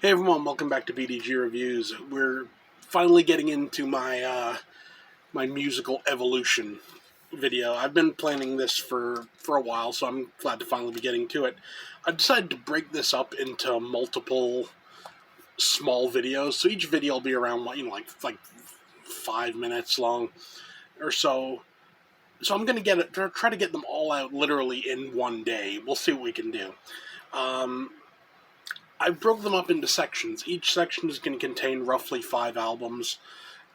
Hey everyone, welcome back to BDG Reviews. We're finally getting into my musical evolution video. I've been planning this for a while, so I'm glad to finally be getting to it. I decided to break this up into multiple small videos, so each video will be around like 5 minutes long or so. So I'm gonna try to get them all out literally in one day. We'll see what we can do. I broke them up into sections. Each section is going to contain roughly 5 albums,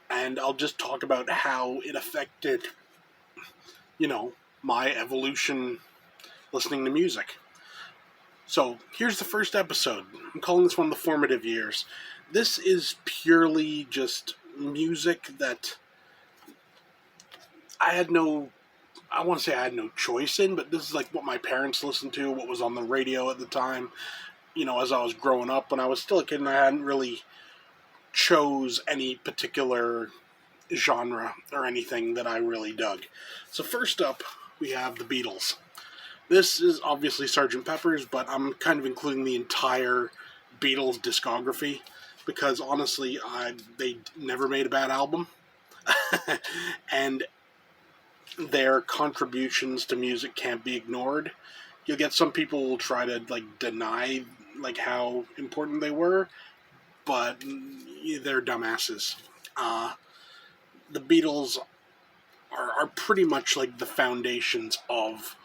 and I'll just talk about how it affected, my evolution listening to music. So, here's the first episode. I'm calling this one The Formative Years. This is purely just music that I want to say I had no choice in, but this is like what my parents listened to, what was on the radio at the time. As I was growing up, when I was still a kid and I hadn't really chose any particular genre or anything that I really dug. So first up, we have the Beatles. This is obviously Sgt. Pepper's, but I'm kind of including the entire Beatles discography because honestly, they never made a bad album. And their contributions to music can't be ignored. You'll get some people will try to deny how important they were, but they're dumbasses. The Beatles are pretty much like the foundations of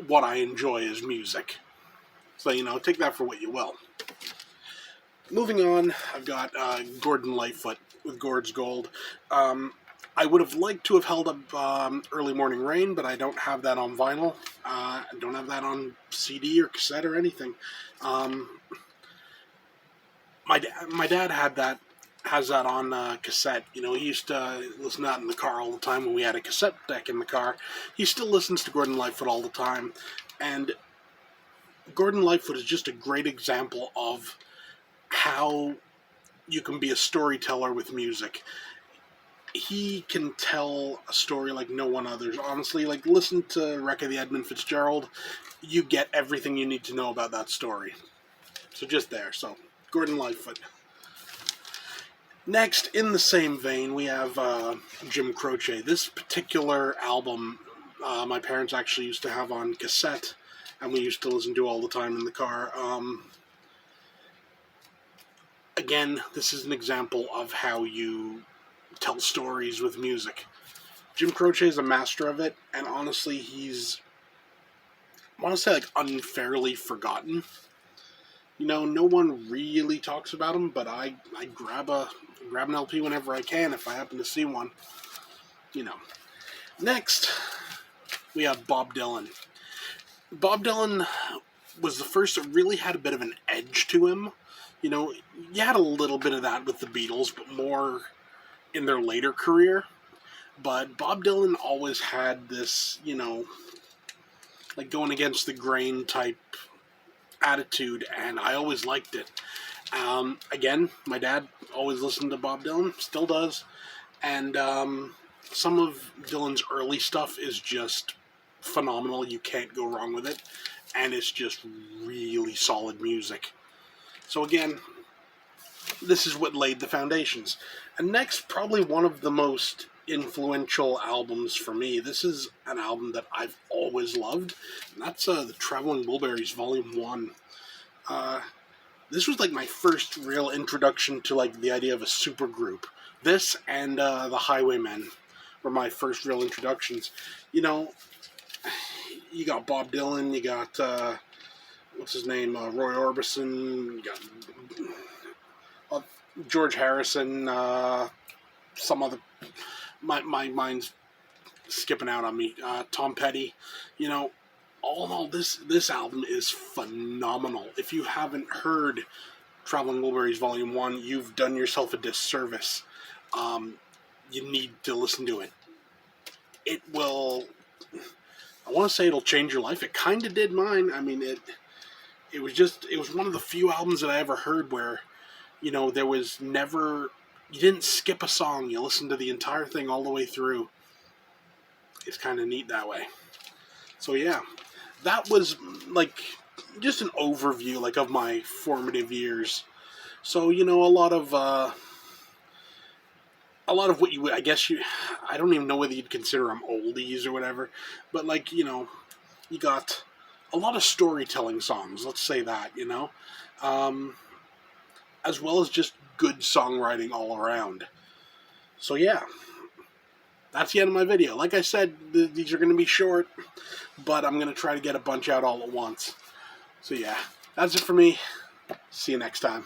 what I enjoy as music. So, take that for what you will. Moving on, I've got Gordon Lightfoot with Gord's Gold. I would have liked to have held up Early Morning Rain, but I don't have that on vinyl. I don't have that on CD or cassette or anything. My dad has that on cassette. He used to listen to that in the car all the time when we had a cassette deck in the car. He still listens to Gordon Lightfoot all the time. And Gordon Lightfoot is just a great example of how you can be a storyteller with music. He can tell a story like no one others. Honestly, listen to Wreck of the Edmund Fitzgerald. You get everything you need to know about that story. So just there. So, Gordon Lightfoot. Next, in the same vein, we have Jim Croce. This particular album, my parents actually used to have on cassette, and we used to listen to all the time in the car. Again, this is an example of how you tell stories with music. Jim Croce is a master of it, and honestly, he's, I want to say, unfairly forgotten. No one really talks about him, but I grab an LP whenever I can if I happen to see one. Next, we have Bob Dylan. Bob Dylan was the first that really had a bit of an edge to him. You had a little bit of that with the Beatles, but more in their later career. But Bob Dylan always had this, going against the grain type attitude, and I always liked it. Again, my dad always listened to Bob Dylan, still does, and some of Dylan's early stuff is just phenomenal. You can't go wrong with it, and it's just really solid music. So again, this is what laid the foundations. And next, probably one of the most influential albums for me. This is an album that I've always loved, and that's the Traveling Wilburys Volume 1. This was my first real introduction to the idea of a supergroup. This and the Highwaymen were my first real introductions. You got Bob Dylan, you got what's his name, Roy Orbison, you got George Harrison, some other, my mind's skipping out on me, Tom Petty. All in all, this album is phenomenal. If you haven't heard Traveling Wilburys Volume 1, you've done yourself a disservice. You need to listen to it. It will, I want to say it'll change your life. It kind of did mine. I mean, it was one of the few albums that I ever heard where, there was never, you didn't skip a song. You listened to the entire thing all the way through. It's kind of neat that way. So yeah, that was just an overview, like, of my formative years. So, you know, a lot of what you, I guess I don't even know whether you'd consider them oldies or whatever, but, like, you know, you got a lot of storytelling songs, let's say that, you know, um, as well as just good songwriting all around. So, yeah, that's the end of my video. Like I said, these are going to be short, but I'm going to try to get a bunch out all at once. So, yeah, that's it for me. See you next time.